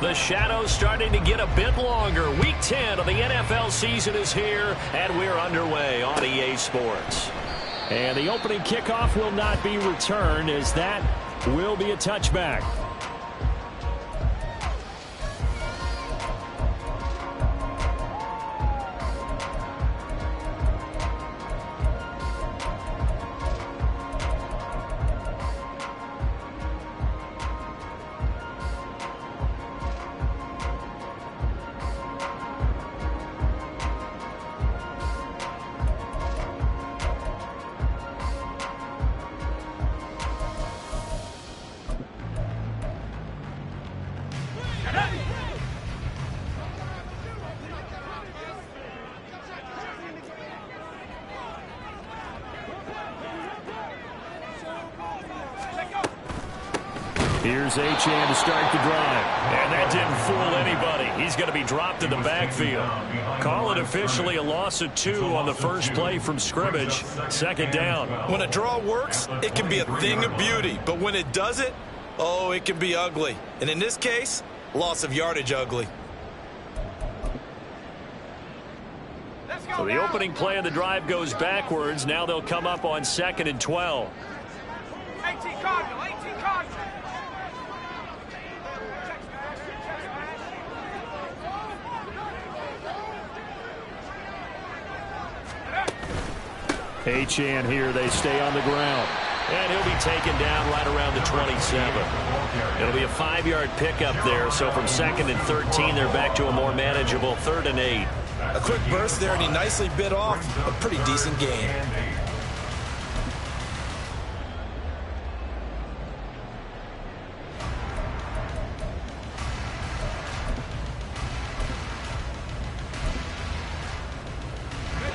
The shadow's starting to get a bit longer. Week 10 of the NFL season is here, and we're underway on EA Sports. And the opening kickoff will not be returned, as that will be a touchback. Here's Achane to start the drive. And that didn't fool anybody. He's going to be dropped in the backfield. Call it officially a loss of 2 on the first play from scrimmage. Second down. When a draw works, it can be a thing of beauty. But when it doesn't, oh, it can be ugly. And in this case, loss of yardage ugly. So the opening play of the drive goes backwards. Now they'll come up on 2nd and 12. 18 Cardinal, 18 Cardinal. Achane here, they stay on the ground. And he'll be taken down right around the 27. It'll be a 5-yard pickup there. So from 2nd and 13, they're back to a more manageable 3rd and 8. A quick burst there, and he nicely bit off a pretty decent gain.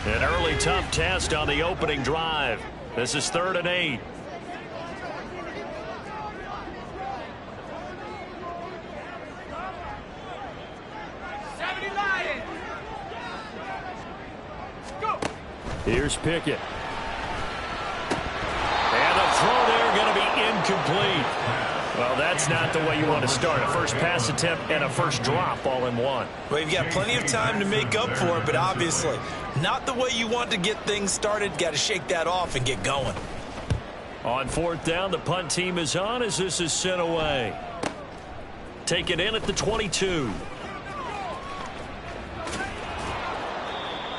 An early tough test on the opening drive. This is 3rd and 8. Here's Pickett. And the throw there going to be incomplete. Well, that's not the way you want to start. A first pass attempt and a first drop all in one. Well, you've got plenty of time to make up for it, but obviously not the way you want to get things started. Got to shake that off and get going. On 4th down, the punt team is on as this is sent away. Take it in at the 22.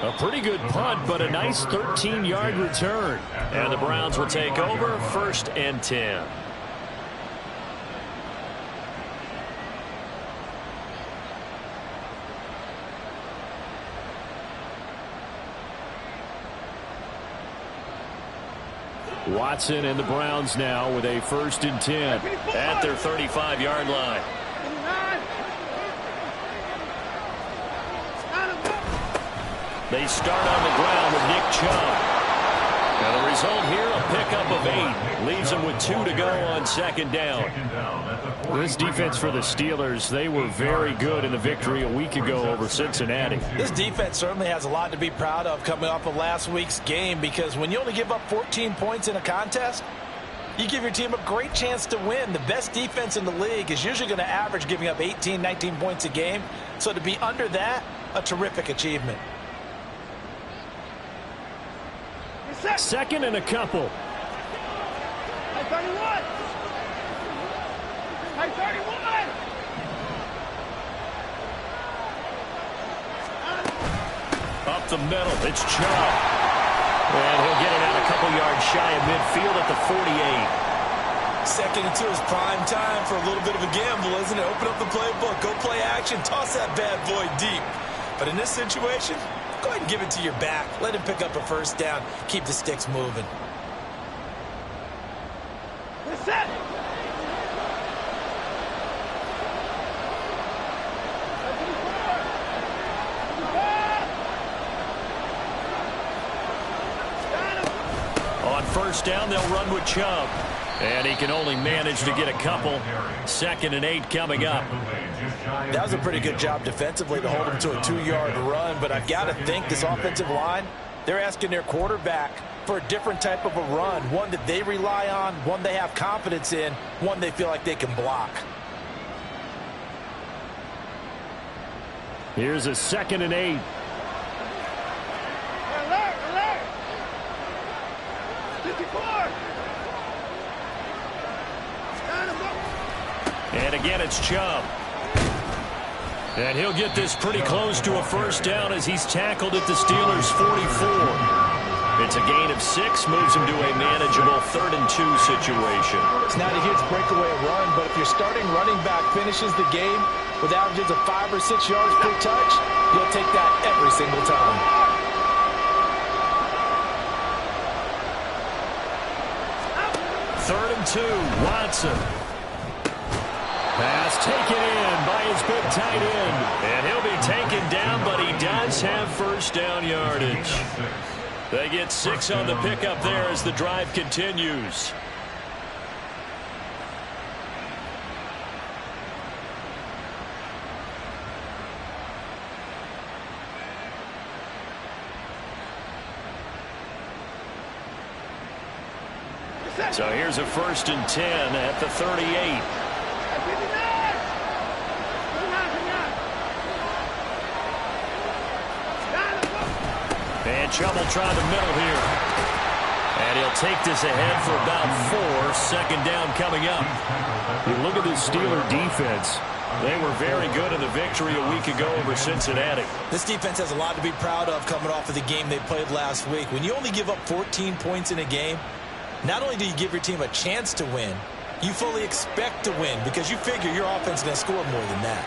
A pretty good punt, but a nice 13-yard return. And the Browns will take over 1st and 10. Watson and the Browns now with a 1st and 10 at their 35-yard line. They start on the ground with Nick Chubb. And the result here, a pickup of 8. Leaves them with 2 to go on 2nd down. This defense for the Steelers, they were very good in the victory a week ago over Cincinnati. This defense certainly has a lot to be proud of coming off of last week's game, because when you only give up 14 points in a contest, you give your team a great chance to win. The best defense in the league is usually going to average giving up 18, 19 points a game. So to be under that, a terrific achievement. 2nd and a couple. 31. 31. Up the middle, it's Chubb. And he'll get it out a couple yards shy of midfield at the 48. 2nd and 2 is prime time for a little bit of a gamble, isn't it? Open up the playbook, go play action, toss that bad boy deep. But in this situation, go ahead and give it to your back. Let him pick up a 1st down. Keep the sticks moving. Set. On 1st down, they'll run with Chubb. And he can only manage to get a couple. 2nd and 8 coming up. That was a pretty good job defensively to hold him to a 2-yard run, but I've got to think this offensive line, they're asking their quarterback for a different type of a run, one that they rely on, one they have confidence in, one they feel like they can block. Here's a 2nd and 8. Alert, alert. 54. Stand him up. And again, it's Chubb. And he'll get this pretty close to a first down as he's tackled at the Steelers' 44. It's a gain of 6, moves him to a manageable 3rd and 2 situation. It's not a huge breakaway run, but if your starting running back finishes the game with averages of 5 or 6 yards per touch, you'll take that every single time. Third and 2, Watson. Pass taken in by his big tight end. And he'll be taken down, but he does have first down yardage. They get 6 on the pickup there as the drive continues. So here's a 1st and 10 at the 38. And Chubb will try the middle here. And he'll take this ahead for about 4. 2nd down coming up. You look at this Steeler defense. They were very good in the victory a week ago over Cincinnati. This defense has a lot to be proud of coming off of the game they played last week. When you only give up 14 points in a game, not only do you give your team a chance to win, you fully expect to win because you figure your offense is going to score more than that.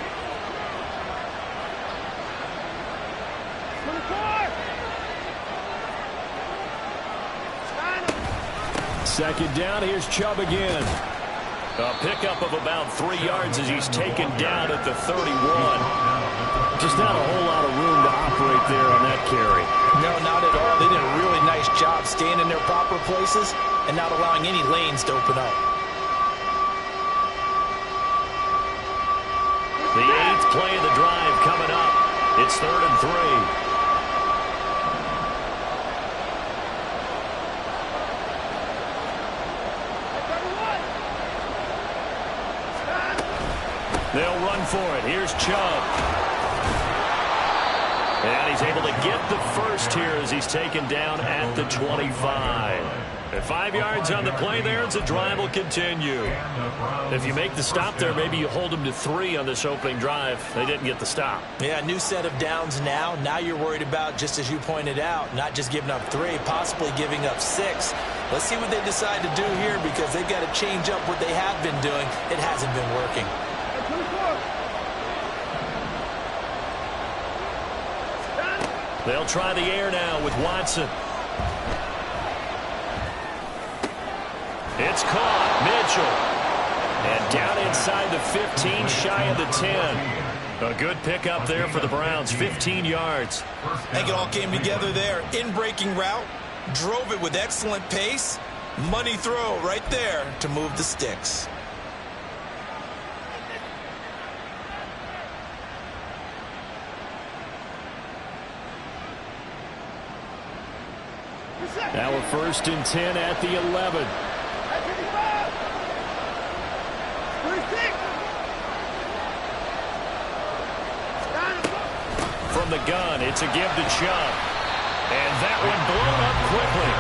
2nd down, here's Chubb again. A pickup of about 3 yards as he's taken down at the 31. Just not a whole lot of room to operate there on that carry. No, not at all. They did a really nice job staying in their proper places and not allowing any lanes to open up. The 8th play of the drive coming up. It's 3rd and 3. They'll run for it. Here's Chubb. And he's able to get the first here as he's taken down at the 25. At 5 yards on the play there, as the drive will continue. If you make the stop there, maybe you hold them to 3 on this opening drive. They didn't get the stop. Yeah, new set of downs now. Now you're worried about, just as you pointed out, not just giving up 3, possibly giving up 6. Let's see what they decide to do here because they've got to change up what they have been doing. It hasn't been working. They'll try the air now with Watson. It's caught. Mitchell. And down inside the 15, shy of the 10. A good pickup there for the Browns. 15 yards. I think it all came together there. In-breaking route. Drove it with excellent pace. Money throw right there to move the sticks. Now a 1st and 10 at the 11. From the gun, it's a give to Chubb. And that one blown up quickly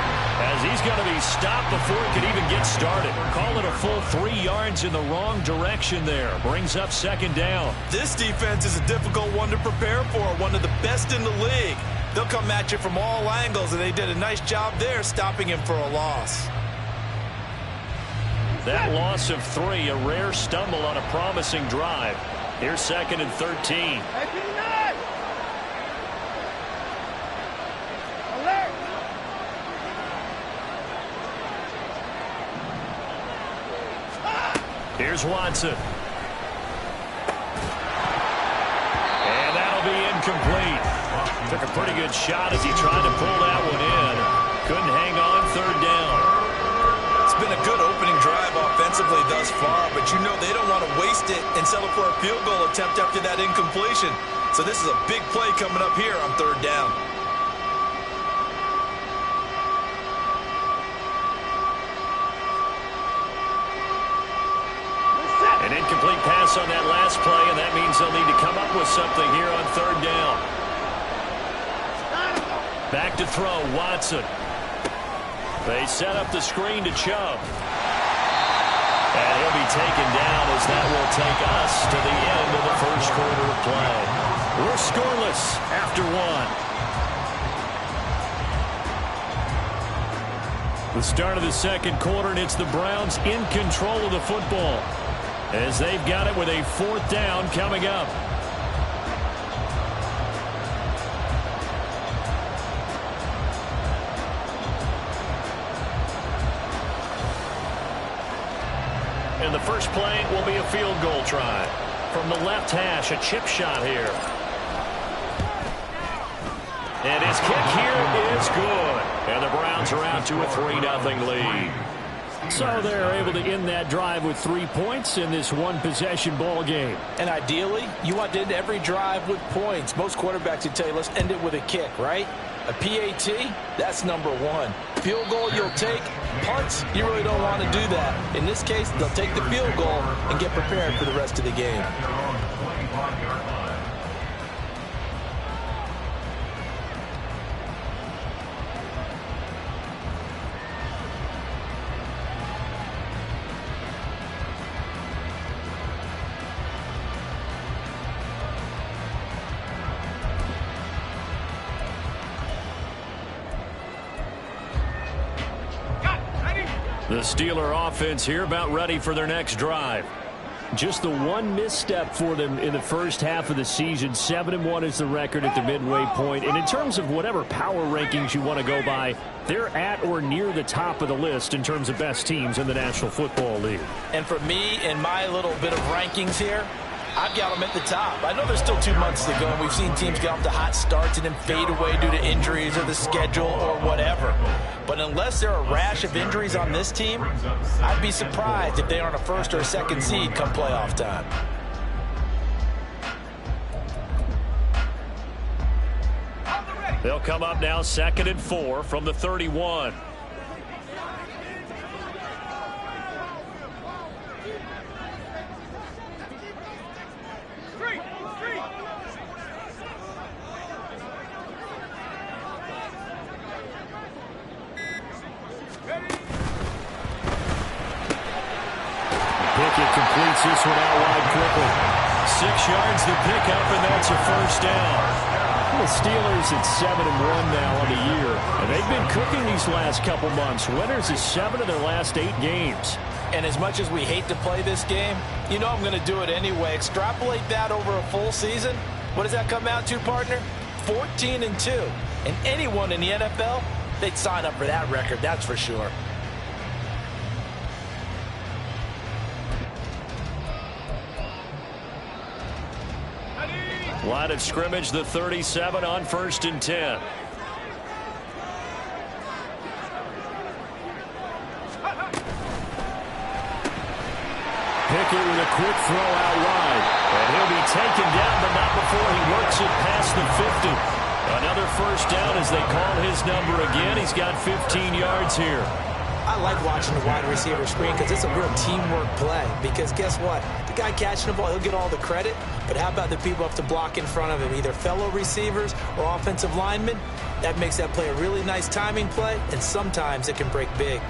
as he's going to be stopped before he could even get started. Call it a full 3 yards in the wrong direction there. Brings up 2nd down. This defense is a difficult one to prepare for, one of the best in the league. They'll come at you from all angles, and they did a nice job there stopping him for a loss. That loss of 3, a rare stumble on a promising drive. Here's 2nd and 13. Here's Watson. And that'll be incomplete. Took a pretty good shot as he tried to pull that one in. Couldn't hang on. 3rd down. It's been a good opening drive offensively thus far, but you know they don't want to waste it and settle for a field goal attempt after that incompletion. So this is a big play coming up here on 3rd down. An incomplete pass on that last play, and that means they'll need to come up with something here on third down. Back to throw, Watson. They set up the screen to Chubb. And he'll be taken down as that will take us to the end of the first quarter of play. We're scoreless after one. The start of the second quarter, and it's the Browns in control of the football as they've got it with a fourth down coming up. And the first play will be a field goal try. From the left hash, a chip shot here. And his kick here is good. And the Browns are out to a 3-0 lead. So they're able to end that drive with 3 points in this one-possession ball game. And ideally, you want to end every drive with points. Most quarterbacks would tell you, let's end it with a kick, right? A PAT, that's number one. Field goal you'll take. Punts, you really don't want to do that. In this case, they'll take the field goal and get prepared for the rest of the game. The Steeler offense here about ready for their next drive. Just the one misstep for them in the first half of the season. 7-1 is the record at the midway point. And in terms of whatever power rankings you want to go by, they're at or near the top of the list in terms of best teams in the National Football League. And for me, in my little bit of rankings here, I've got them at the top. I know there's still 2 months to go, and we've seen teams get off to hot starts and then fade away due to injuries or the schedule or whatever. But unless there are a rash of injuries on this team, I'd be surprised if they aren't a first or a second seed come playoff time. They'll come up now 2nd and 4 from the 31. Pickett completes this one out wide quickly. 6 yards to pick up, and that's a first down. The Steelers at 7-1 now on the year, and they've been cooking these last couple months. Winners is 7 of their last 8 games. And as much as we hate to play this game, you know I'm going to do it anyway. Extrapolate that over a full season. What does that come out to, partner? 14-2. And anyone in the NFL, they'd sign up for that record, that's for sure. Line of scrimmage, the 37 on 1st and 10. Pickett with a quick throw out wide. And he'll be taken down, but not before he works it past the 50. Another first down as they call his number again. He's got 15 yards here. I like watching the wide receiver screen because it's a real teamwork play. Because guess what? The guy catching the ball, he'll get all the credit. But how about the people up to block in front of him, either fellow receivers or offensive linemen? That makes that play a really nice timing play, and sometimes it can break big.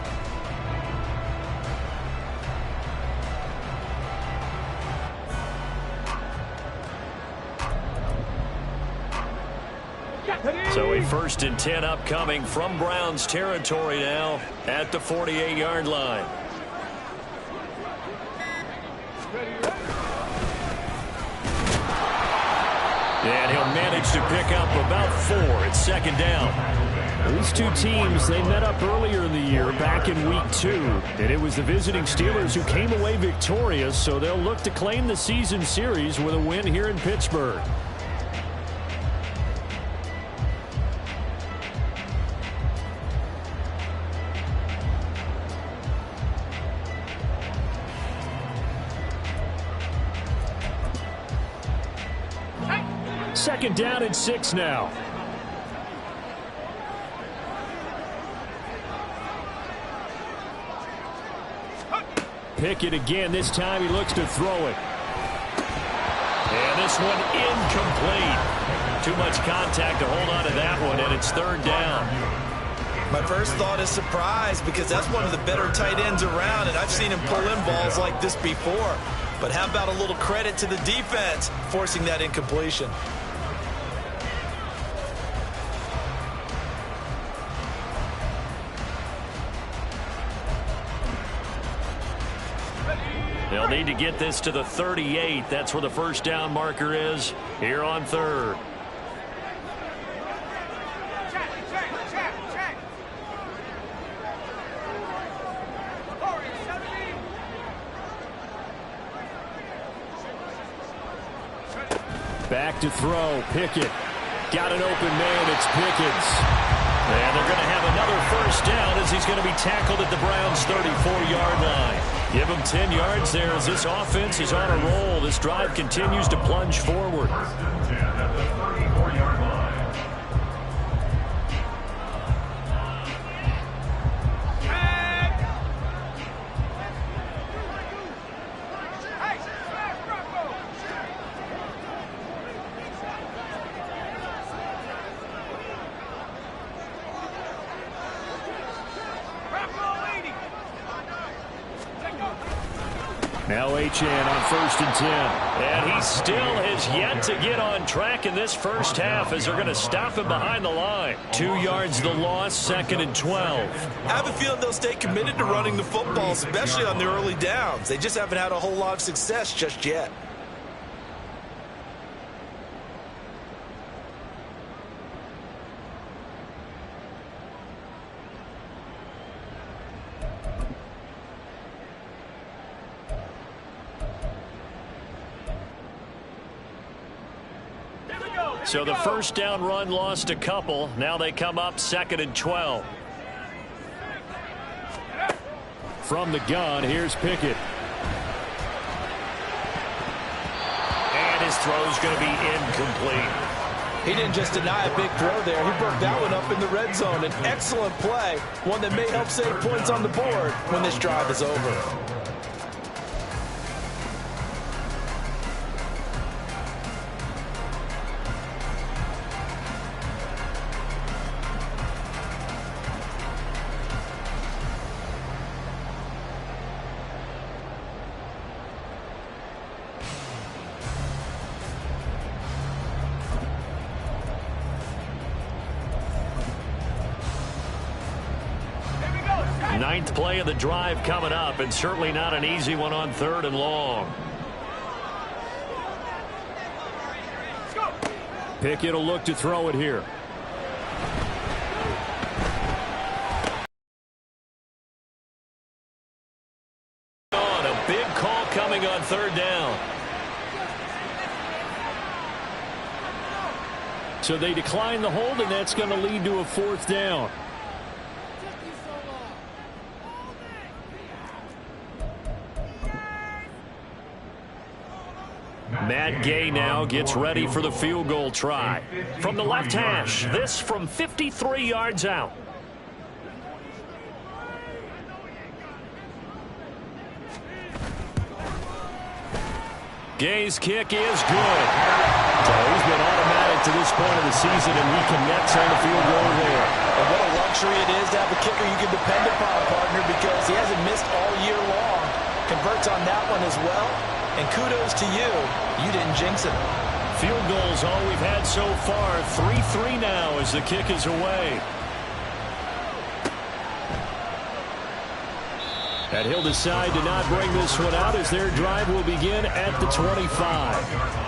So a 1st and 10 upcoming from Browns territory now at the 48-yard line. And he'll manage to pick up about 4 at 2nd down. These two teams, they met up earlier in the year back in week 2. And it was the visiting Steelers who came away victorious, so they'll look to claim the season series with a win here in Pittsburgh. Second down and 6 now. Pickett again. This time he looks to throw it. And this one incomplete. Too much contact to hold on to that one, and it's third down. My first thought is surprise, because that's one of the better tight ends around, and I've seen him pull in balls like this before. But how about a little credit to the defense forcing that incompletion? They'll need to get this to the 38. That's where the first down marker is here on third. Back to throw. Pickett. Got an open man. It's Pickens. And they're going to have another first down as he's going to be tackled at the Browns' 34-yard line. Give him 10 yards there as this offense is on a roll. This drive continues to plunge forward. Now HN on 1st and 10. And he still has yet to get on track in this first half as they're going to stop him behind the line. 2 yards the loss, 2nd and 12. I have a feeling they'll stay committed to running the football, especially on the early downs. They just haven't had a whole lot of success just yet. So the first down run lost a couple. Now they come up 2nd and 12. From the gun, here's Pickett. And his throw's going to be incomplete. He didn't just deny a big throw there. He broke that one up in the red zone. An excellent play, one that may help save points on the board when this drive is over. Ninth play of the drive coming up, and certainly not an easy one on 3rd and long. Pickett will look to throw it here. A big call coming on 3rd down. So they decline the hold, and that's going to lead to a 4th down. Matt Gay now gets ready for the field goal try. From the left hash, this from 53 yards out. Gay's kick is good. So he's been automatic to this point of the season, and he connects on the field goal there. And what a luxury it is to have a kicker you can depend upon, partner, because he hasn't missed all year long. Converts on that one as well. And kudos to you. You didn't jinx it. Field goals all we've had so far. 3-3 now as the kick is away. And he'll decide to not bring this one out as their drive will begin at the 25.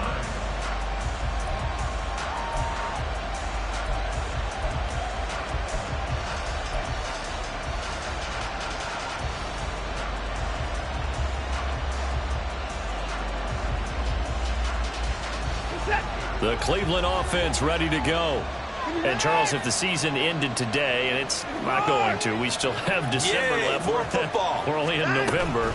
The Cleveland offense ready to go. And, Charles, if the season ended today, and it's not going to, we still have December left. More football. We're only in November.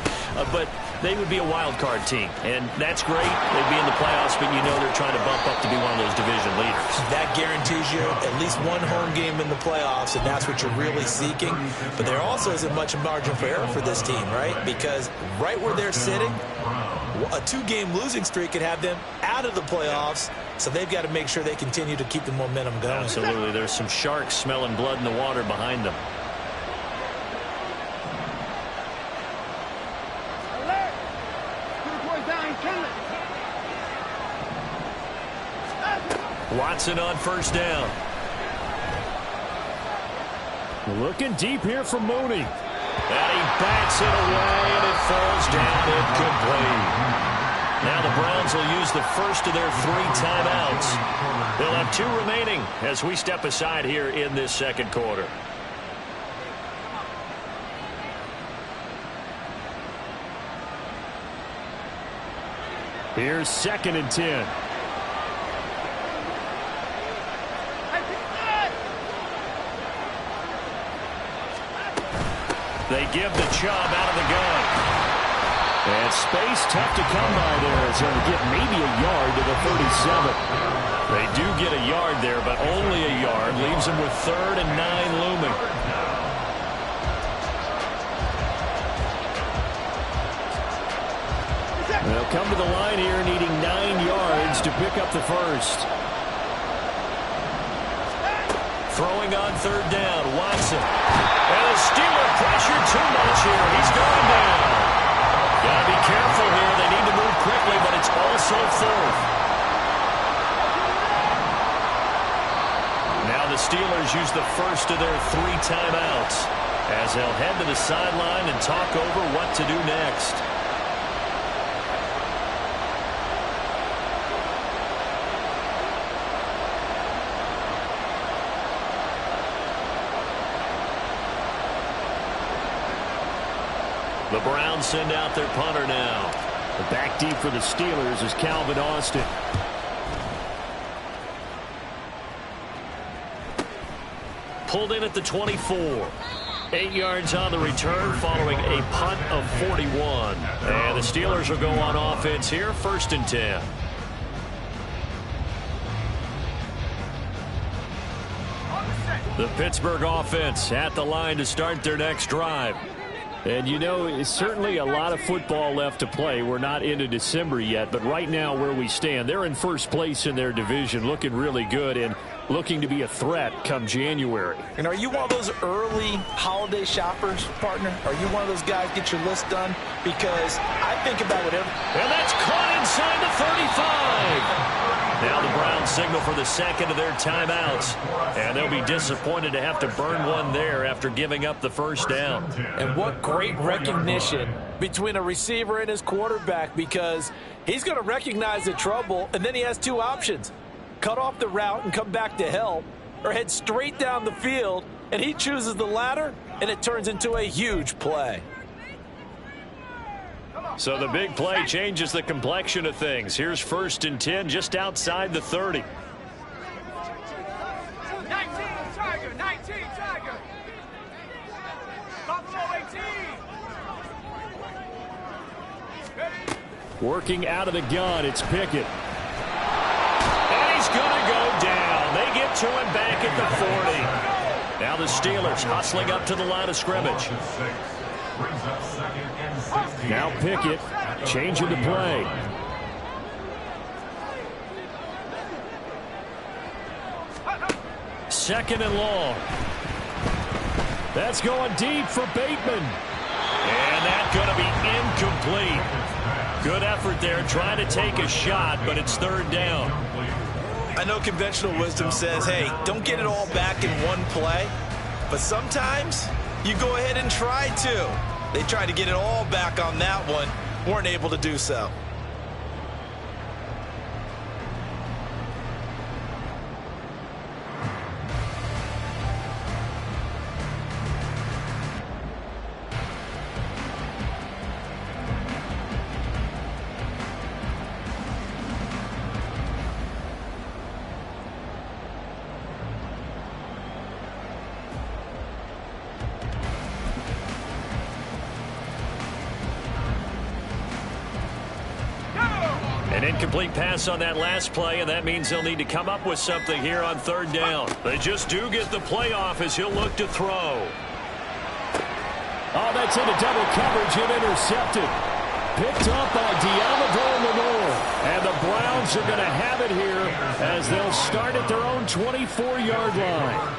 But they would be a wild card team, and that's great. They'd be in the playoffs, but you know they're trying to bump up to be one of those division leaders. That guarantees you at least one home game in the playoffs, and that's what you're really seeking. But there also isn't much margin for error for this team, right? Because right where they're sitting, a 2-game losing streak could have them out of the playoffs, so they've got to make sure they continue to keep the momentum going. Absolutely. There's some sharks smelling blood in the water behind them. Alert! Put the boy down, kill it. Watson on first down. Looking deep here for Mooney. And he bats it away, and it falls down incomplete. Now the Browns will use the first of their 3 timeouts. They'll have 2 remaining as we step aside here in this second quarter. Here's 2nd and 10. They give the Chubb out of the gun. And space tough to come by there as they'll get maybe a yard to the 37. They do get a yard there, but only a yard. Leaves them with 3rd and 9 looming. They'll come to the line here needing 9 yards to pick up the first. Throwing on 3rd down, Watson. And the Steelers pressure too much here. He's going down. Got to be careful here. They need to move quickly, but it's also 4th. Now the Steelers use the first of their 3 timeouts as they'll head to the sideline and talk over what to do next. The Browns send out their punter now. The back deep for the Steelers is Calvin Austin. Pulled in at the 24. 8 yards on the return following a punt of 41. And the Steelers will go on offense here, 1st and 10. The Pittsburgh offense at the line to start their next drive. And, you know, it's certainly a lot of football left to play. We're not into December yet, but right now where we stand, they're in first place in their division, looking really good and looking to be a threat come January. And are you one of those early holiday shoppers, partner? Are you one of those guys get your list done? Because I think about whatever. And that's caught inside the 35. Now the Browns signal for the 2nd of their timeouts. And they'll be disappointed to have to burn one there after giving up the first down. And what great recognition between a receiver and his quarterback, because he's going to recognize the trouble, and then he has 2 options. Cut off the route and come back to help, or head straight down the field, and he chooses the latter, and it turns into a huge play. So the big play changes the complexion of things. Here's 1st and 10 just outside the 30. 19 Tiger, 19 Tiger. Buffalo 18. Working out of the gun, it's Pickett. And he's going to go down. They get to him back at the 40. Now the Steelers hustling up to the line of scrimmage. Now Pickett changing the play. Second and long. That's going deep for Bateman. And that's going to be incomplete. Good effort there trying to take a shot, but it's 3rd down. I know conventional wisdom says, hey, don't get it all back in one play. But sometimes you go ahead and try to. They tried to get it all back on that one. Weren't able to do so. An incomplete pass on that last play, and that means they'll need to come up with something here on third down. They just do get the play off as he'll look to throw. Oh, that's into double coverage and intercepted. Picked up by Diamador Lenore. And the Browns are going to have it here as they'll start at their own 24-yard line.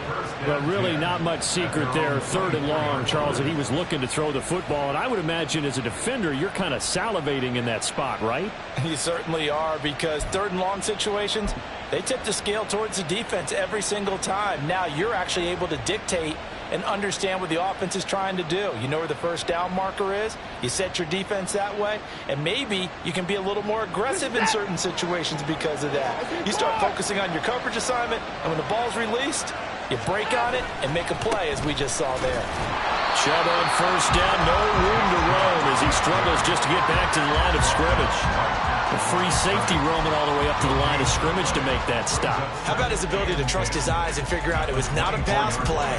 But really not much secret there. Third and long, Charles, and he was looking to throw the football. And I would imagine as a defender, you're kind of salivating in that spot, right? You certainly are, because third and long situations, they tip the scale towards the defense every single time. Now you're actually able to dictate and understand what the offense is trying to do. You know where the first down marker is. You set your defense that way, and maybe you can be a little more aggressive in certain situations because of that. You start focusing on your coverage assignment, and when the ball's released, you break on it and make a play, as we just saw there. Chubb on first down, no room to roam as he struggles just to get back to the line of scrimmage. A free safety roaming all the way up to the line of scrimmage to make that stop. How about his ability to trust his eyes and figure out it was not a pass play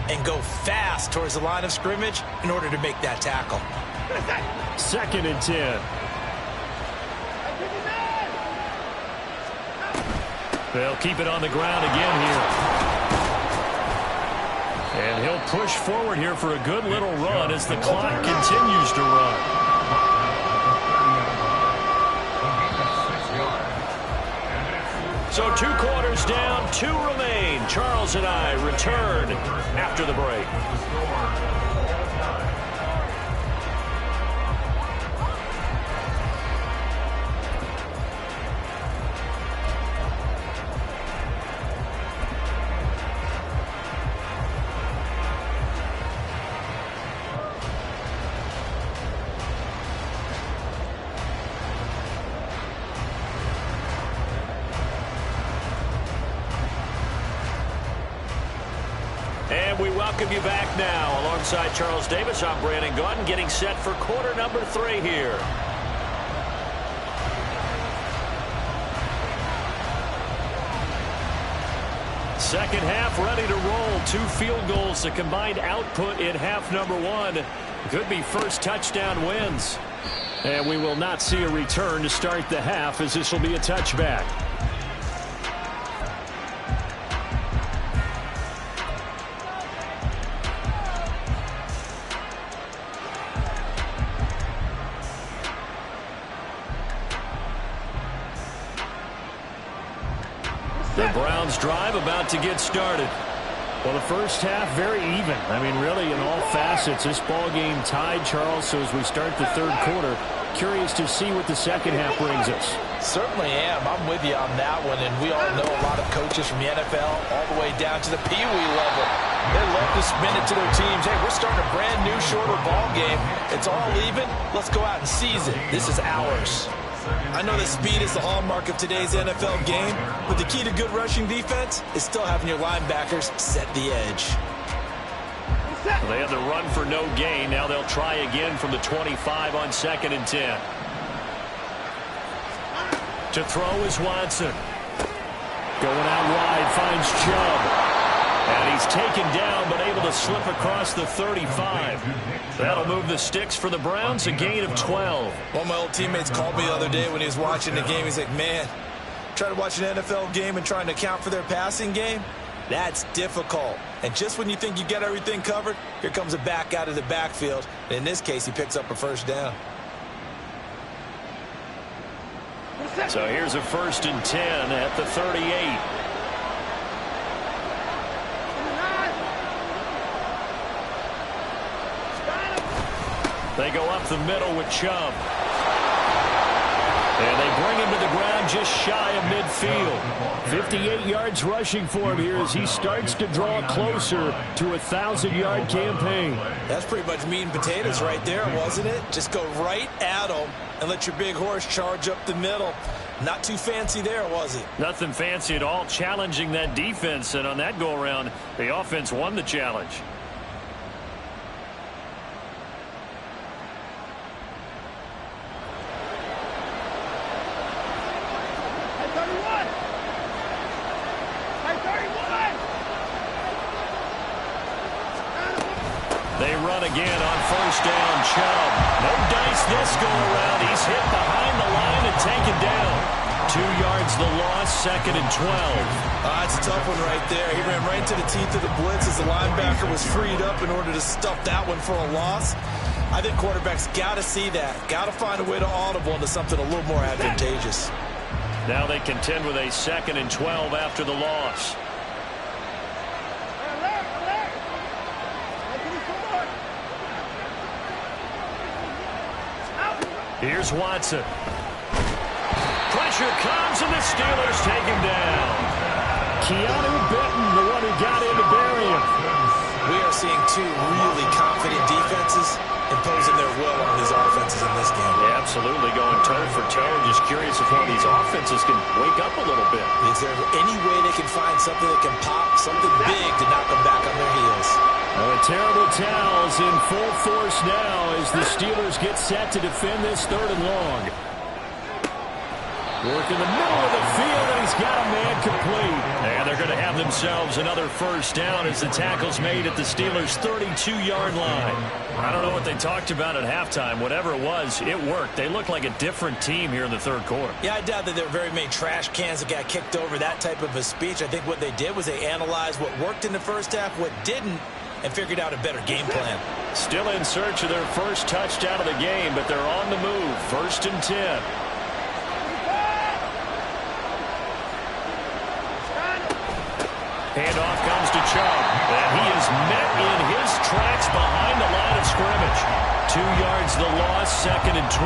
and go fast towards the line of scrimmage in order to make that tackle. 2nd and 10. They'll keep it on the ground again here. And he'll push forward here for a good little run as the clock continues to run. So 2 quarters down, 2 remain. Charles and I return after the break. And we welcome you back now. Alongside Charles Davis, I'm Brandon Gaudin, getting set for quarter number 3 here. Second half ready to roll. 2 field goals, the combined output in half number 1. Could be first touchdown wins. And we will not see a return to start the half, as this will be a touchback. The Browns drive about to get started. Well, the first half very even. I mean, really in all facets. This ball game tied, Charles. So as we start the third quarter, curious to see what the second half brings us. Certainly am. I'm with you on that one. And we all know a lot of coaches from the NFL all the way down to the Pee Wee level. They love to spin it to their teams. Hey, we're starting a brand new, shorter ball game. It's all even. Let's go out and seize it. This is ours. I know that speed is the hallmark of today's NFL game, but the key to good rushing defense is still having your linebackers set the edge. They had the run for no gain. Now they'll try again from the 25 on 2nd and 10. To throw is Watson. Going out wide, finds Chubb. And he's taken down, but able to slip across the 35. That'll move the sticks for the Browns, a gain of 12. One of my old teammates called me the other day when he was watching the game. He's like, man, trying to watch an NFL game and trying to account for their passing game? That's difficult. And just when you think you get everything covered, here comes a back out of the backfield. And in this case, he picks up a first down. So here's a 1st and 10 at the 38. They go up the middle with Chubb. And they bring him to the ground just shy of midfield. 58 yards rushing for him here as he starts to draw closer to a 1,000-yard campaign. That's pretty much meat and potatoes right there, wasn't it? Just go right at him and let your big horse charge up the middle. Not too fancy there, was it? Nothing fancy at all, challenging that defense. And on that go-around, the offense won the challenge. They run again on first down. Chubb. No dice this go around. He's hit behind the line and taken down. yards, the loss, 2nd and 12. That's a tough one right there. He ran right into the teeth of the blitz as the linebacker was freed up in order to stuff that one for a loss. I think quarterbacks got to see that. Got to find a way to audible into something a little more advantageous. Now they contend with a 2nd and 12 after the loss. Here's Watson. Pressure comes, and the Steelers take him down. Keanu Benton, the one who got in to bury him. We are seeing two really confident defenses imposing their will on these offenses in this game. Yeah, absolutely, going toe for toe. Just curious if one of these offenses can wake up a little bit. Is there any way they can find something that can pop, something big to knock them back on their heels? The terrible towels in full force now as the Steelers get set to defend this 3rd and long. Work in the middle of the field, and he's got a man complete. And they're going to have themselves another 1st down as the tackle's made at the Steelers' 32-yard line. I don't know what they talked about at halftime. Whatever it was, it worked. They look like a different team here in the 3rd quarter. Yeah, I doubt that there were very many trash cans that got kicked over, that type of a speech. I think what they did was they analyzed what worked in the 1st half, what didn't, and figured out a better game plan. Still in search of their first touchdown of the game, but they're on the move. 1st and 10. Handoff comes to Chubb, and he is met in his tracks behind the line of scrimmage. 2 yards the loss, 2nd and 12.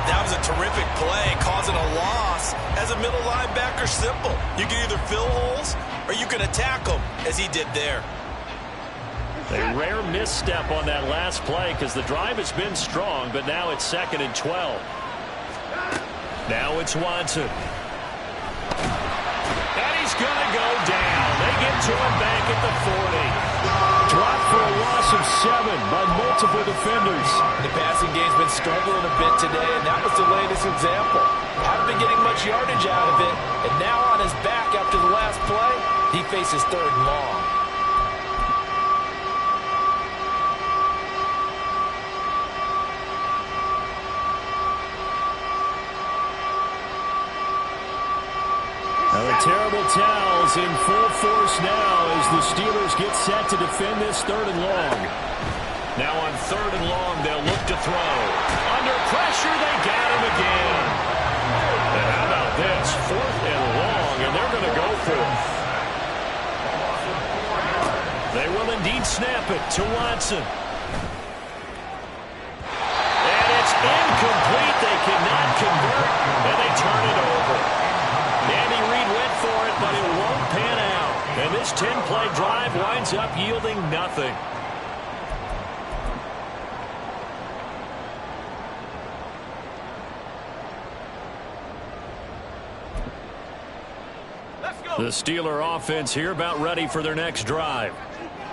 That was a terrific play, causing a loss. As a middle linebacker, simple. You can either fill holes or you can attack them, as he did there. A rare misstep on that last play because the drive has been strong, but now it's 2nd and 12. Now it's Watson. And he's going to go down. They get to him back at the 40. Dropped for a loss of 7 by multiple defenders. The passing game's been struggling a bit today, and that was the latest example. Haven't been getting much yardage out of it, and now on his back after the last play, he faces 3rd and long. The terrible towels in full force now as the Steelers get set to defend this 3rd and long. Now on 3rd and long, they'll look to throw. Under pressure, they got him again. And how about this? 4th and long, and they're going to go for it. They will indeed snap it to Watson. And it's incomplete. They cannot convert, and they turn it over. Andy Reid went for it, but it won't pan out. And this 10-play drive winds up yielding nothing. The Steeler offense here about ready for their next drive.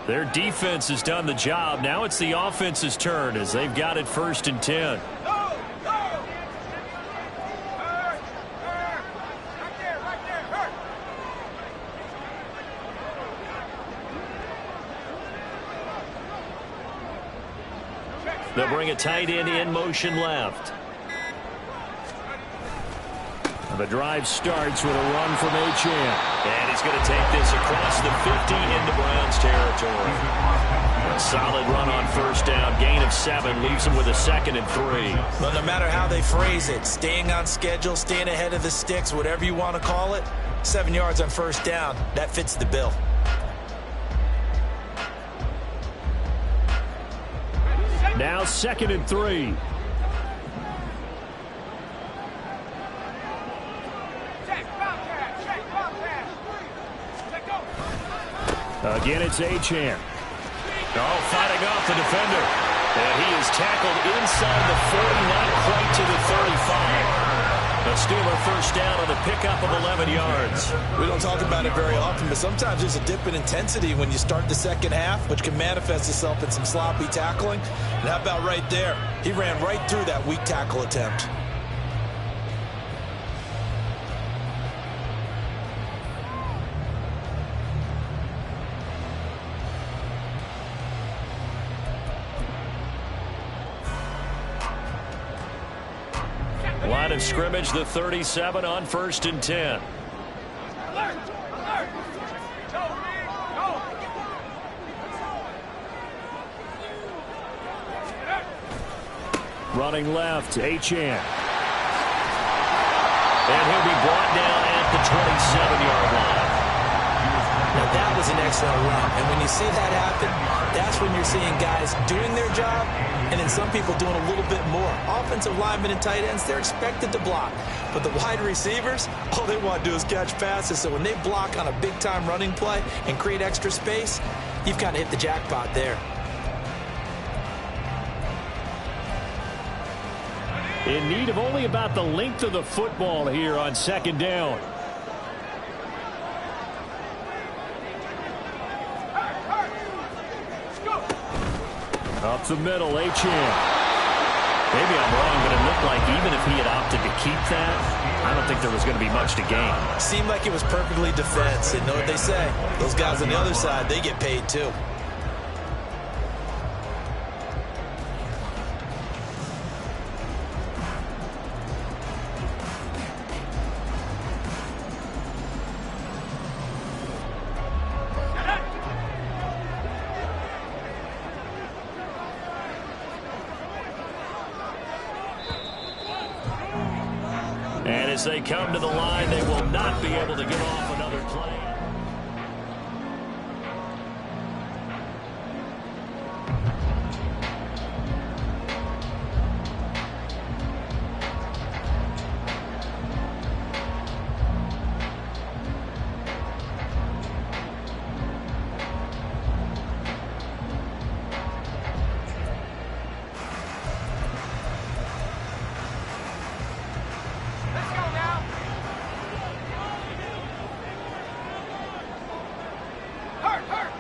Their defense has done the job. Now it's the offense's turn as they've got it 1st and 10. They'll bring a tight end in motion left. The drive starts with a run from Achane. And he's going to take this across the 50 into Browns territory. A solid run on 1st down. Gain of 7 leaves him with a 2nd and 3. Well, no matter how they phrase it, staying on schedule, staying ahead of the sticks, whatever you want to call it, 7 yards on 1st down, that fits the bill. Now 2nd and 3. Again, it's Achane. Oh, fighting off the defender. And he is tackled inside the 40, not quite to the 35. A Steeler 1st down on the pickup of 11 yards. We don't talk about it very often, but sometimes there's a dip in intensity when you start the 2nd half, which can manifest itself in some sloppy tackling. And how about right there? He ran right through that weak tackle attempt. line of scrimmage, the 37 on 1st and 10. Alert! Alert! Go, Reed! Go! Running left, Achane. And he'll be brought down at the 27-yard line. Now that was an excellent run, and when you see that happen, that's when you're seeing guys doing their job and then some people doing a little bit more. Offensive linemen and tight ends, they're expected to block, but the wide receivers, all they want to do is catch passes. So when they block on a big-time running play and create extra space, you've kind of hit the jackpot there. In need of only about the length of the football here on 2nd down. Up the middle, Achane. Maybe I'm wrong, but it looked like even if he had opted to keep that, I don't think there was going to be much to gain. Seemed like it was perfectly defense. And know what they say? Those guys on the other side, they get paid too. And as they come to the line, they will not be able to get off another play. Let's go now! Hurt! Hurt!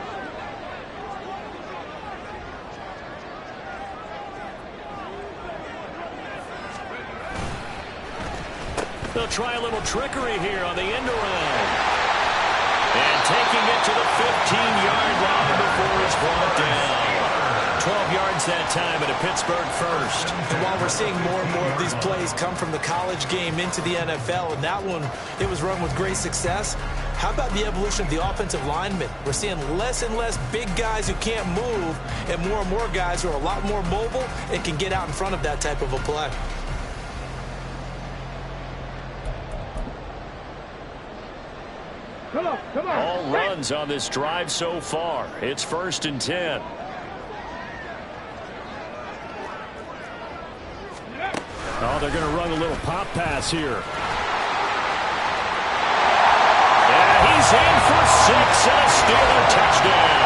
They'll try a little trickery here on the end around. And taking it to the 15-yard line before it's brought down. 12 yards that time at a Pittsburgh first. And while we're seeing more and more of these plays come from the college game into the NFL, and that one, it was run with great success, how about the evolution of the offensive linemen? We're seeing less and less big guys who can't move and more guys who are a lot more mobile and can get out in front of that type of a play. Come on! Come on! All runs on this drive so far. It's 1st and 10. Oh, they're going to run a little pop pass here. And he's in for 6 and a Steeler touchdown.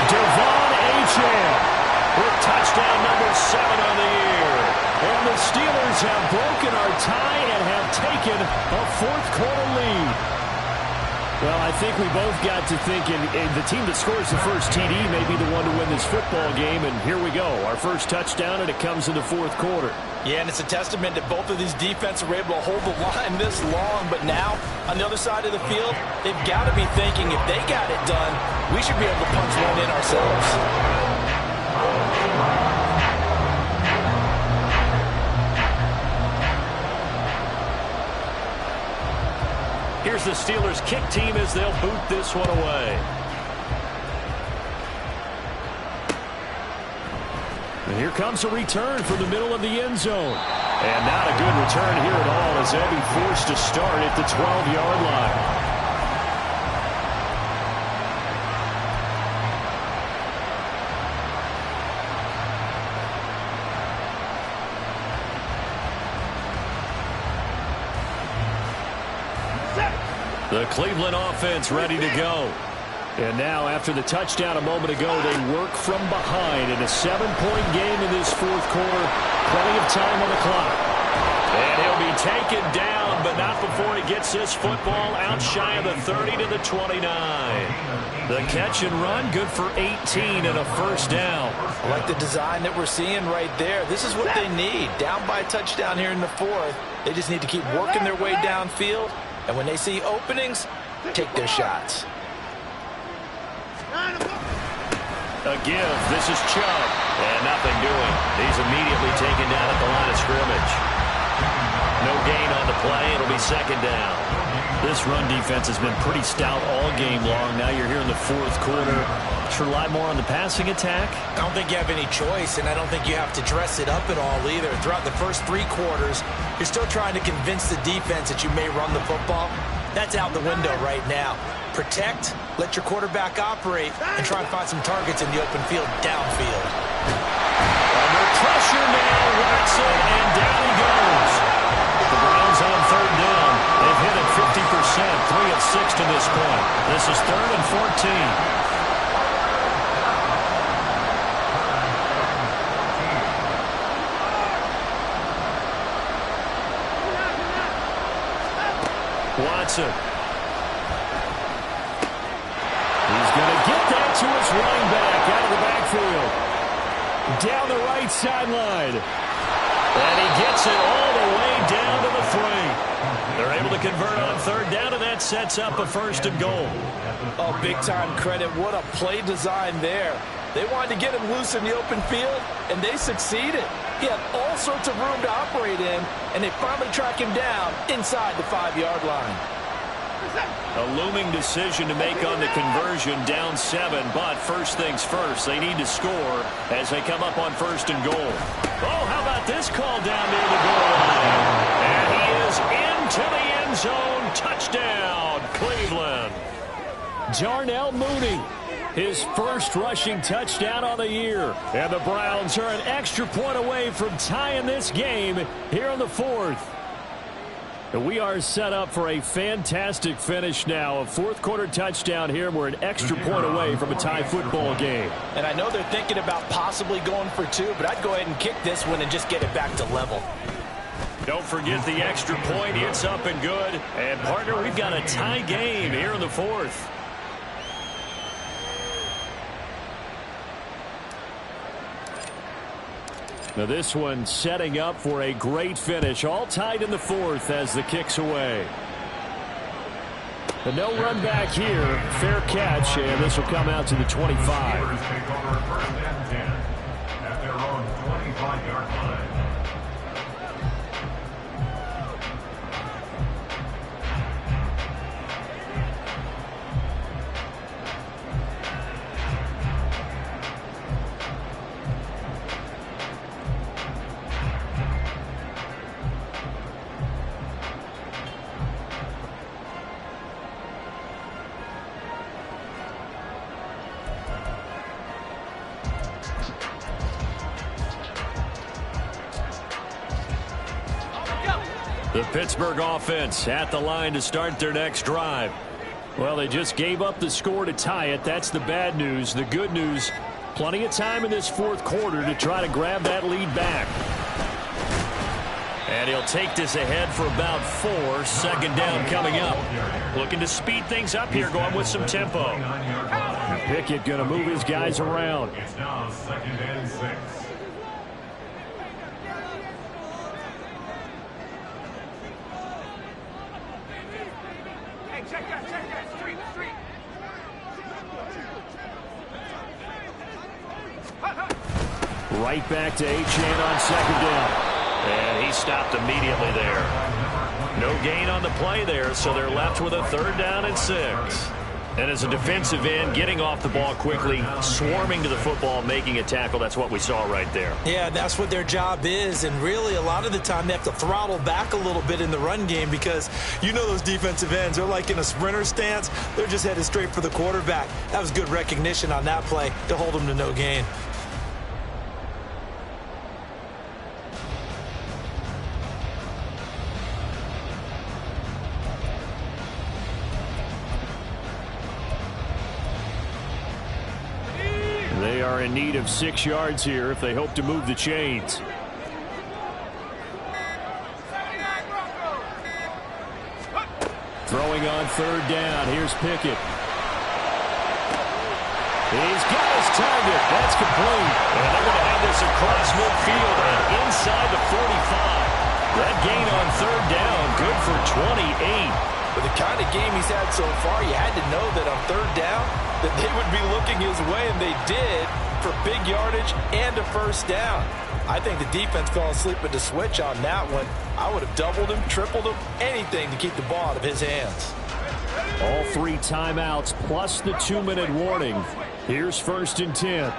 Devon Achane with touchdown number 7 on the year. And the Steelers have broken our tie and have taken a 4th quarter lead. Well, I think we both got to thinking the team that scores the first TD may be the one to win this football game, and here we go. Our first touchdown, and it comes in the 4th quarter. Yeah, and it's a testament that both of these defenses were able to hold the line this long, but now, on the other side of the field, they've got to be thinking if they got it done, we should be able to punch one in ourselves. Here's the Steelers kick team as they'll boot this one away. And here comes a return from the middle of the end zone. And not a good return here at all as they'll be forced to start at the 12-yard line. The Cleveland offense ready to go. And now, after the touchdown a moment ago, they work from behind in a 7-point game in this 4th quarter. Plenty of time on the clock. And he'll be taken down, but not before he gets this football out shy of the 30 to the 29. The catch and run, good for 18 and a first down. I like the design that we're seeing right there. This is what they need. Down by a touchdown here in the 4th. They just need to keep working their way downfield. And when they see openings, take their shots. A give. This is Chubb. And nothing doing. He's immediately taken down at the line of scrimmage. play. It'll be second down. This run defense has been pretty stout all game long. Now you're here in the fourth quarter. Should rely more on the passing attack? I don't think you have any choice, and I don't think you have to dress it up at all either. Throughout the first 3 quarters, you're still trying to convince the defense that you may run the football. That's out the window right now. Protect, let your quarterback operate, and try and find some targets in the open field downfield. Under pressure now, Watson, and down he goes. The Browns on third down. They've hit it 50%, 3 of 6 to this point. This is 3rd and 14. Watson. He's going to get that to his running back out of the backfield. Down the right sideline. And he gets it all the way down to the 3. They're able to convert on third down, and that sets up a 1st and goal. Oh, big-time credit. What a play design there. They wanted to get him loose in the open field, and they succeeded. He had all sorts of room to operate in, and they finally track him down inside the 5-yard line. A looming decision to make on the conversion, down 7, but first things first, they need to score as they come up on 1st and goal. Oh, how about this call down near the goal line? And he is into the end zone. Touchdown, Cleveland. Darnell Mooney, his first rushing touchdown on the year. And the Browns are an extra point away from tying this game here in the 4th. And we are set up for a fantastic finish now. A 4th quarter touchdown here. We're an extra point away from a tie football game. And I know they're thinking about possibly going for 2, but I'd go ahead and kick this one and just get it back to level. Don't forget the extra point. It's up and good. And, partner, we've got a tie game here in the 4th. Now this one setting up for a great finish. All tied in the 4th as the kick's away. But no run back here. Fair catch, and this will come out to the 25. Steelers take over 1st and 10 at their own 25-yard line. The Pittsburgh offense at the line to start their next drive. Well, they just gave up the score to tie it. That's the bad news. The good news, plenty of time in this 4th quarter to try to grab that lead back. And he'll take this ahead for about 4. 2nd down coming up. Looking to speed things up here, going with some tempo. Pickett going to move his guys around. It's now 2nd and 6. Check that, street. Right back to Achane on 2nd down. And he stopped immediately there. No gain on the play there, so they're left with a 3rd down and 6. And as a defensive end, getting off the ball quickly, swarming to the football, making a tackle, that's what we saw right there. Yeah, that's what their job is, and really a lot of the time they have to throttle back a little bit in the run game because you know those defensive ends, they're like in a sprinter stance. They're just headed straight for the quarterback. That was good recognition on that play to hold them to no gain. They are in need of 6 yards here if they hope to move the chains. Throwing on 3rd down. Here's Pickett. He's got his target. That's complete. And they're going to have this across midfield and inside the 45. That gain on 3rd down, good for 28. With the kind of game he's had so far, you had to know that on 3rd down, that they would be looking his way, and they did, for big yardage and a first down. I think the defense fell asleep at the switch on that one. I would have doubled him, tripled him, anything to keep the ball out of his hands. All 3 timeouts plus the 2-minute warning. Here's 1st and 10.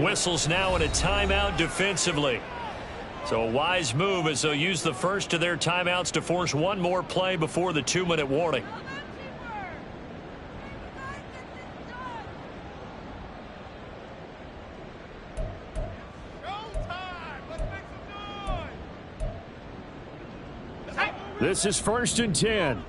Whistles now in a timeout defensively. So a wise move as they'll use the first of their timeouts to force one more play before the 2-minute warning. This is 1st and 10.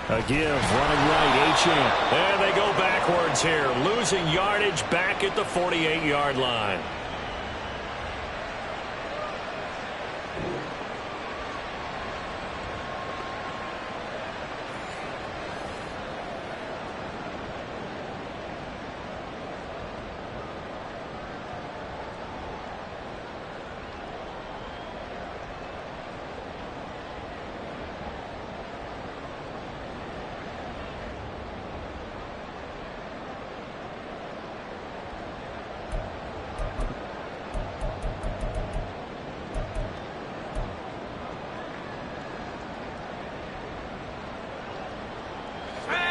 A give, running right, Achane. And they go backwards here, losing yardage back at the 48-yard line.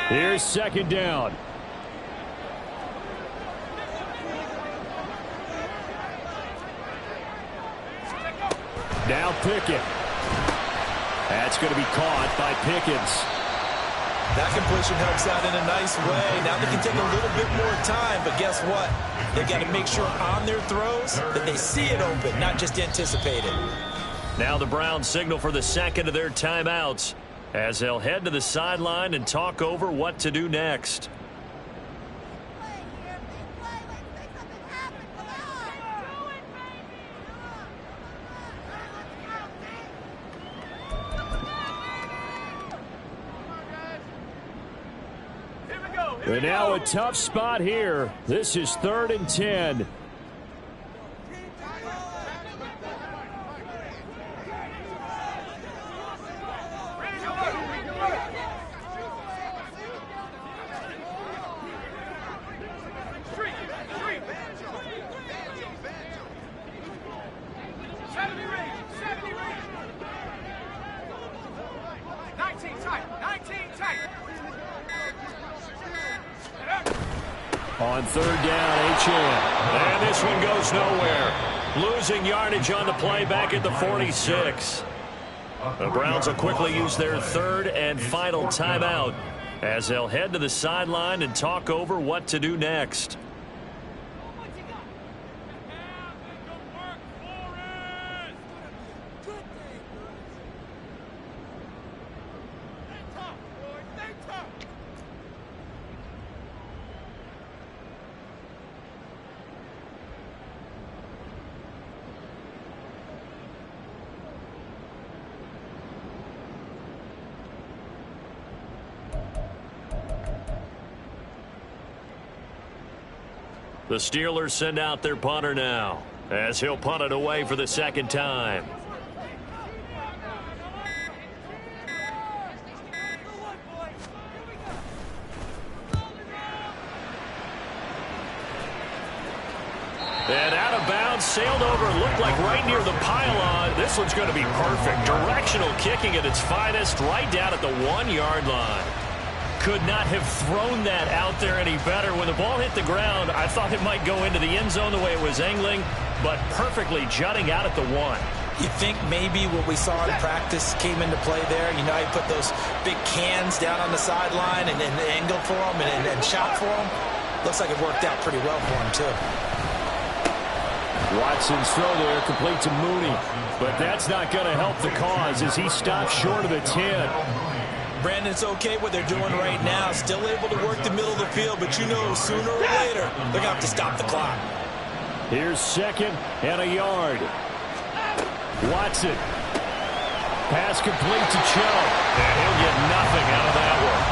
Here's 2nd down. Now Pickett. That's going to be caught by Pickens. That completion helps out in a nice way. Now they can take a little bit more time, but guess what? They've got to make sure on their throws that they see it open, not just anticipate it. Now the Browns signal for the second of their timeouts as they'll head to the sideline and talk over what to do next. And now a tough spot here. This is 3rd and 10. On 3rd down, Achane. And this one goes nowhere. Losing yardage on the play back at the 46. The Browns will quickly use their 3rd and final timeout as they'll head to the sideline and talk over what to do next. The Steelers send out their punter now as he'll punt it away for the 2nd time. And out of bounds, sailed over, looked like right near the pylon. This one's going to be perfect. Directional kicking at its finest, right down at the 1-yard line. Could not have thrown that out there any better. When the ball hit the ground, I thought it might go into the end zone the way it was angling, but perfectly jutting out at the 1. You think maybe what we saw in practice came into play there? You know, he put those big cans down on the sideline and angled for them and shot for them. Looks like it worked out pretty well for him, too. Watson's throw there complete to Mooney, but that's not going to help the cause as he stops short of the 10. Brandon, it's okay what they're doing right now. Still able to work the middle of the field, but you know sooner or later they're going to have to stop the clock. Here's 2nd and a yard. Watson. Pass complete to Chubb. And he'll get nothing out of that one.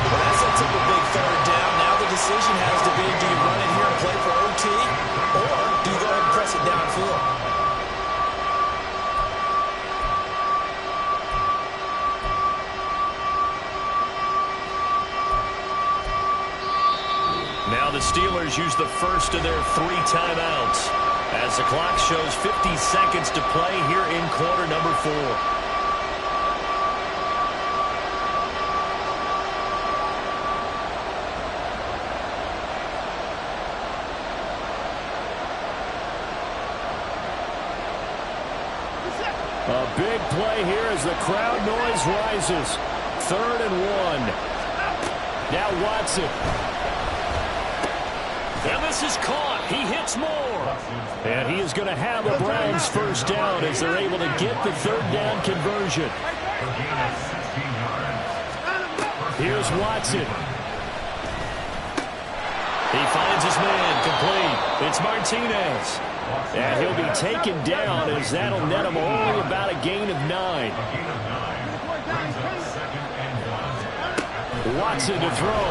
Well, that sets up a big 3rd down. Now the decision has to be, do you run it here and play for OT, or do you go ahead and press it downfield? Now the Steelers use the first of their 3 timeouts as the clock shows 50 seconds to play here in quarter number 4. A big play here as the crowd noise rises. 3rd and 1. Now Watson. And this is caught. He hits more. And he is going to have a Browns first down as they're able to get the 3rd down conversion. Here's Watson. He finds his man complete. It's Martinez. And he'll be taken down as that'll net him only about a gain of 9. Watson to throw.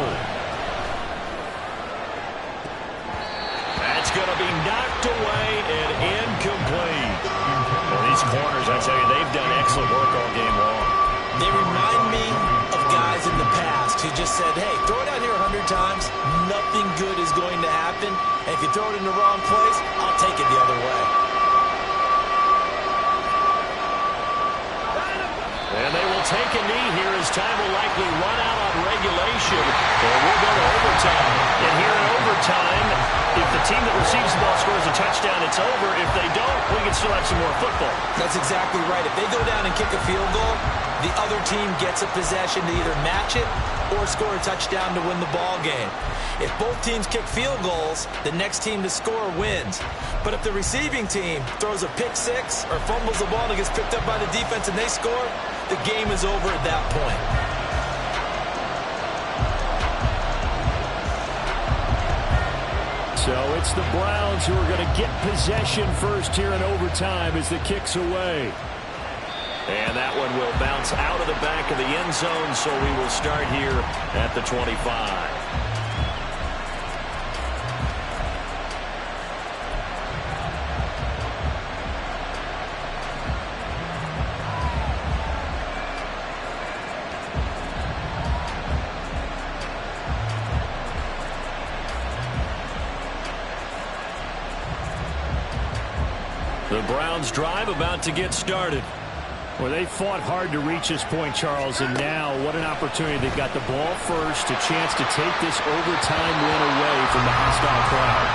That's going to be knocked away and incomplete. Well, these corners, I tell you, they've done excellent work all game long. They remind me of guys in the past who just said, hey, throw it out here 100 times. Nothing good is going to happen. And if you throw it in the wrong place, I'll take it the other way. And they will take a knee here as time will likely run out on regulation. And we'll go to overtime. And here in overtime, if the team that receives the ball scores a touchdown, it's over. If they don't, we can still have some more football. That's exactly right. If they go down and kick a field goal, the other team gets a possession to either match it or score a touchdown to win the ball game. If both teams kick field goals, the next team to score wins. But if the receiving team throws a pick 6 or fumbles the ball and gets picked up by the defense and they score, the game is over at that point. So it's the Browns who are going to get possession first here in overtime as the kick's away. And that one will bounce out of the back of the end zone, so we will start here at the 25. The Browns drive about to get started. Well, they fought hard to reach this point, Charles, and now what an opportunity. They got the ball first, a chance to take this overtime win away from the hostile crowd.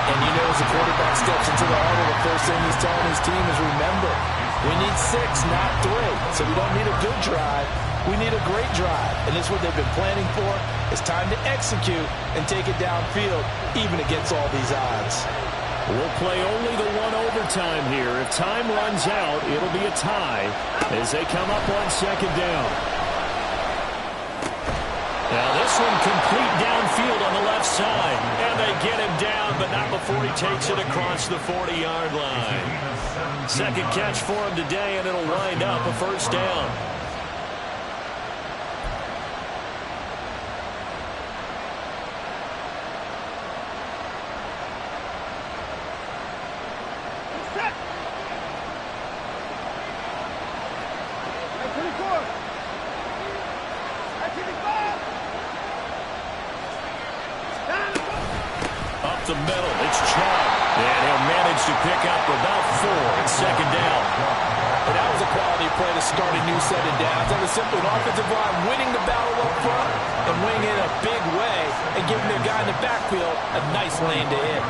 And you know, as the quarterback steps into the huddle, the first thing he's telling his team is, remember, we need 6, not 3. So we don't need a good drive. We need a great drive. And this is what they've been planning for. It's time to execute and take it downfield, even against all these odds. We'll play only the one overtime here. If time runs out, it'll be a tie as they come up on 2nd down. Now this one complete downfield on the left side. And they get him down, but not before he takes it across the 40-yard line. 2nd catch for him today, and it'll wind up a first down. The middle, it's Chubb, and he'll manage to pick up about 4 at 2nd down. And that was a quality play to start a new set of downs. That was simply an offensive line winning the battle up front and winning it in a big way and giving their guy in the backfield a nice lane to hit.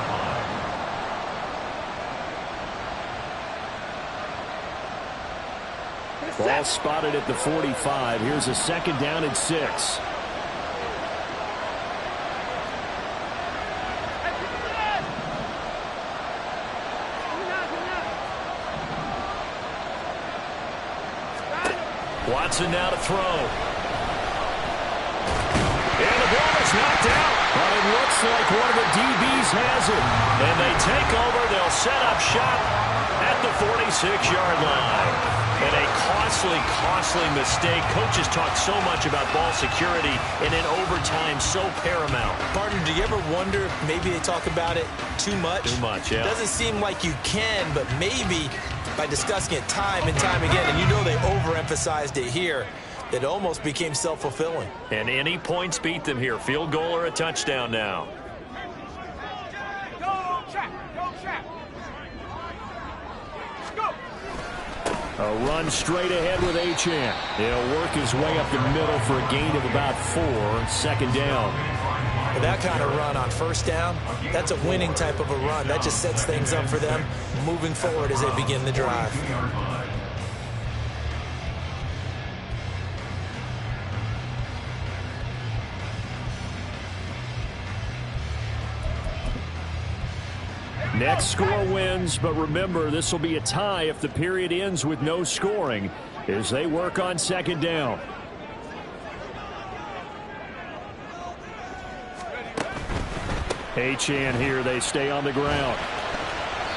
Ball spotted at the 45. Here's a 2nd down and 6. Watson now to throw. He's knocked out. But it looks like one of the DBs has it. And they take over. They'll set up shop at the 46-yard line. And a costly mistake. Coaches talk so much about ball security, and in overtime, so paramount. Partner, do you ever wonder if maybe they talk about it too much? Too much, yeah. It doesn't seem like you can, but maybe by discussing it time and time again, and you know they overemphasized it here, it almost became self-fulfilling. And any points beat them here. Field goal or a touchdown now. Go, trap. Go, trap. Go. A run straight ahead with Achane. He'll work his way up the middle for a gain of about 4. Second down. But that kind of run on first down, that's a winning type of a run. That just sets things up for them moving forward as they begin the drive. Next score wins, but remember, this will be a tie if the period ends with no scoring as they work on second down. Achane here, they stay on the ground.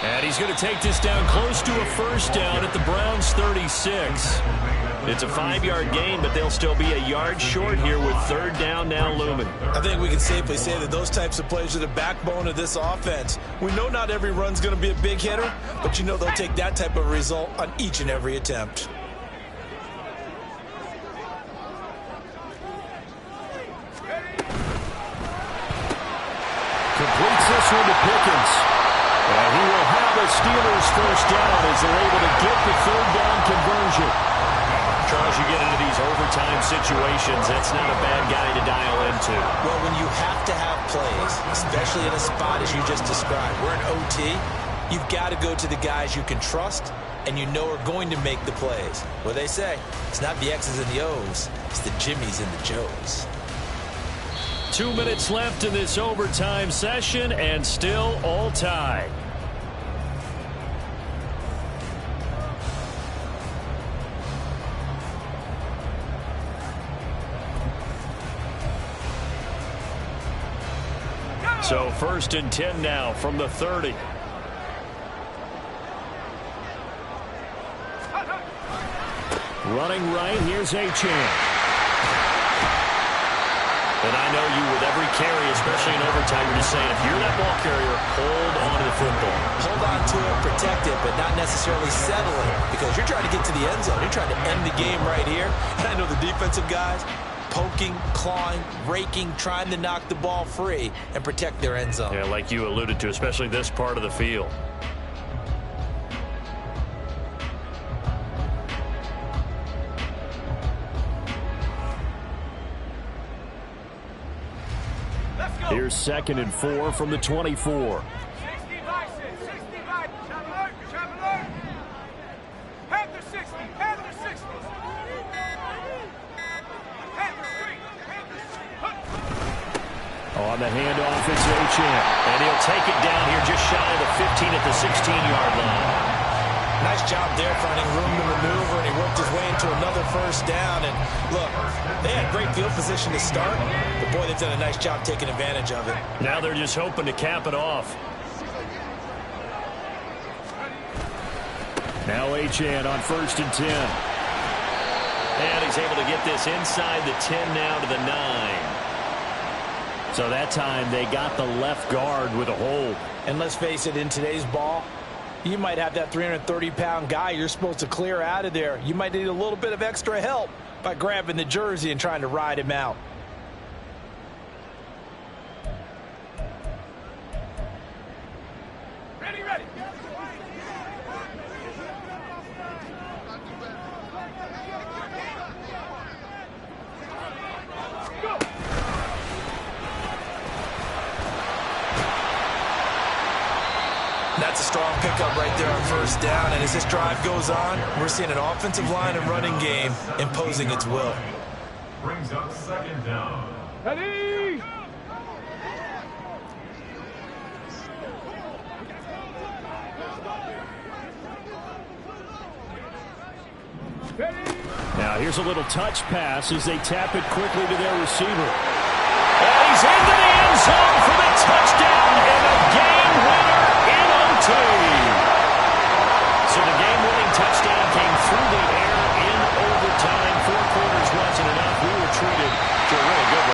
And he's going to take this down close to a first down at the Browns' 36. It's a 5-yard gain, but they'll still be a yard short here with third down now looming. I think we can safely say that those types of plays are the backbone of this offense. We know not every run's going to be a big hitter, but you know they'll take that type of result on each and every attempt. Completes this one to Pickens. And he will have the Steelers first down as they're able to get the third down conversion. Charles, you get into these overtime situations, that's not a bad guy to dial into. Well, when you have to have plays, especially in a spot as you just described, we're in OT, you've got to go to the guys you can trust and you know are going to make the plays. What they say, it's not the X's and the O's, it's the Jimmies and the Joes. 2 minutes left in this overtime session and still all tied. So first and 10 now from the 30. Running right, here's Achane. And I know you with every carry, especially in overtime, you're just saying, if you're that ball carrier, hold on to the football. Hold on to it, protect it, but not necessarily settle it because you're trying to get to the end zone. You're trying to end the game right here. And I know the defensive guys poking, clawing, raking, trying to knock the ball free and protect their end zone. Yeah, like you alluded to, especially this part of the field. Here's 2nd and 4 from the 24. 60 by 6. 60 by. Trap alert. Trap alert. Panther 60. Panther 60. Panther 3. Panther 3. On the handoff, it's Achane. And he'll take it down here just shy of the 15 at the 16-yard line. Nice job there finding room to maneuver, and he worked his way into another first down. And look, they had great field position to start, but boy, they've done a nice job taking advantage of it. Now they're just hoping to cap it off. Now Achane on 1st and 10. And he's able to get this inside the 10 now to the 9. So that time they got the left guard with a hold. And let's face it, in today's ball, you might have that 330-pound guy you're supposed to clear out of there. You might need a little bit of extra help by grabbing the jersey and trying to ride him out. Ready, ready. Go. That's a strong pickup right there on first down. And as this drive goes on, we're seeing an offensive line and running game imposing its will. Brings up 2nd down. Ready. Now here's a little touch pass as they tap it quickly to their receiver. And he's into the end zone for the touchdown.